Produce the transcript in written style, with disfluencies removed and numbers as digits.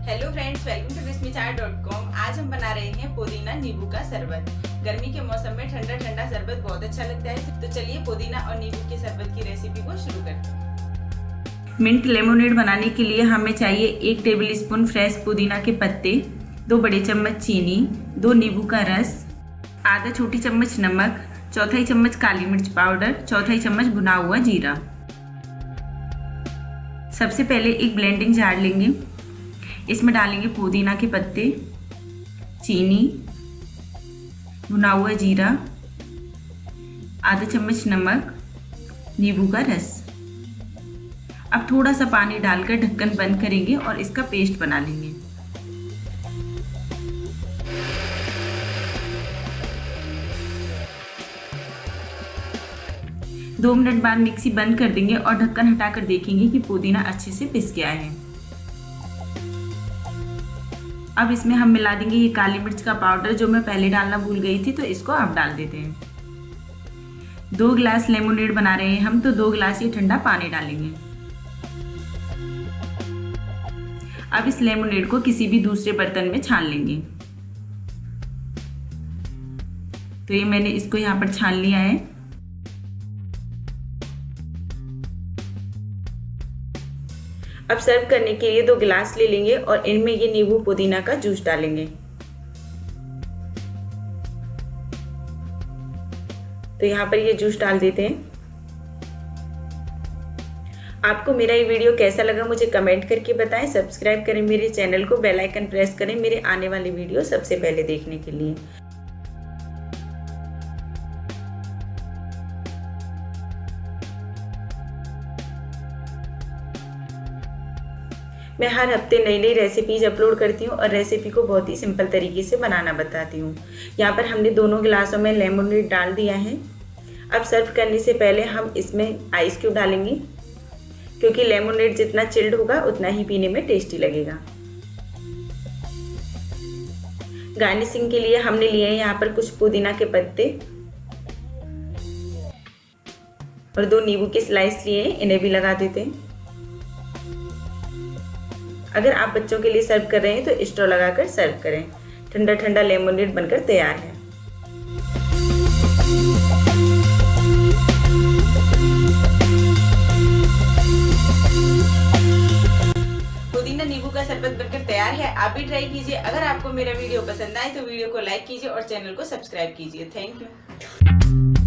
Hello friends, welcome to विस्मिचार.com। आज हम बना रहे हैं पुदीना नींबू का शरबत। गर्मी के मौसम में ठंडा ठंडा शरबत बहुत अच्छा लगता है, तो चलिए पुदीना और नींबू के शरबत की रेसिपी को शुरू करते हैं। मिंट लेमोनेड बनाने के लिए हमें चाहिए 1 टेबल स्पून फ्रेश पुदीना के पत्ते, 2 बड़े चम्मच चीनी, 2 नींबू का रस, आधा छोटी चम्मच नमक, चौथाई चम्मच काली मिर्च पाउडर, चौथाई चम्मच भुना हुआ जीरा। सबसे पहले एक ब्लेंडिंग जार लेंगे, इसमें डालेंगे पुदीना के पत्ते, चीनी, भुना हुआ जीरा, आधा चम्मच नमक, नींबू का रस। अब थोड़ा सा पानी डालकर ढक्कन बंद करेंगे और इसका पेस्ट बना लेंगे। दो मिनट बाद मिक्सी बंद कर देंगे और ढक्कन हटाकर देखेंगे कि पुदीना अच्छे से पिस गया है। अब इसमें हम मिला देंगे ये काली मिर्च का पाउडर जो मैं पहले डालना भूल गई थी, तो इसको अब डाल देते हैं। 2 गिलास लेमोनेड बना रहे हैं हम, तो 2 गिलास ये ठंडा पानी डालेंगे। अब इस लेमोनेड को किसी भी दूसरे बर्तन में छान लेंगे। तो ये मैंने इसको यहाँ पर छान लिया है। अब सर्व करने के लिए 2 गिलास ले लेंगे और इनमें ये नींबू पुदीना का जूस डालेंगे। तो यहाँ पर ये जूस डाल देते हैं। आपको मेरा ये वीडियो कैसा लगा मुझे कमेंट करके बताएं। सब्सक्राइब करें मेरे चैनल को, बेल आइकन प्रेस करें मेरे आने वाले वीडियो सबसे पहले देखने के लिए। मैं हर हफ्ते नई नई रेसिपीज अपलोड करती हूँ और रेसिपी को बहुत ही सिंपल तरीके से बनाना बताती हूँ। यहाँ पर हमने दोनों गिलासों में लेमोनेड डाल दिया है। अब सर्व करने से पहले हम इसमें आइस क्यूब डालेंगे, क्योंकि लेमोनेड जितना चिल्ड होगा उतना ही पीने में टेस्टी लगेगा। गार्निशिंग के लिए हमने लिए हैं यहाँ पर कुछ पुदीना के पत्ते और 2 नींबू के स्लाइस लिए हैं, इन्हें भी लगा देते हैं। अगर आप बच्चों के लिए सर्व कर रहे हैं तो स्ट्रॉ लगाकर सर्व करें। ठंडा ठंडा लेमोनेड बनकर तैयार है। पुदीना नींबू का शरबत बनकर तैयार है, आप भी ट्राई कीजिए। अगर आपको मेरा वीडियो पसंद आए तो वीडियो को लाइक कीजिए और चैनल को सब्सक्राइब कीजिए। Thank you.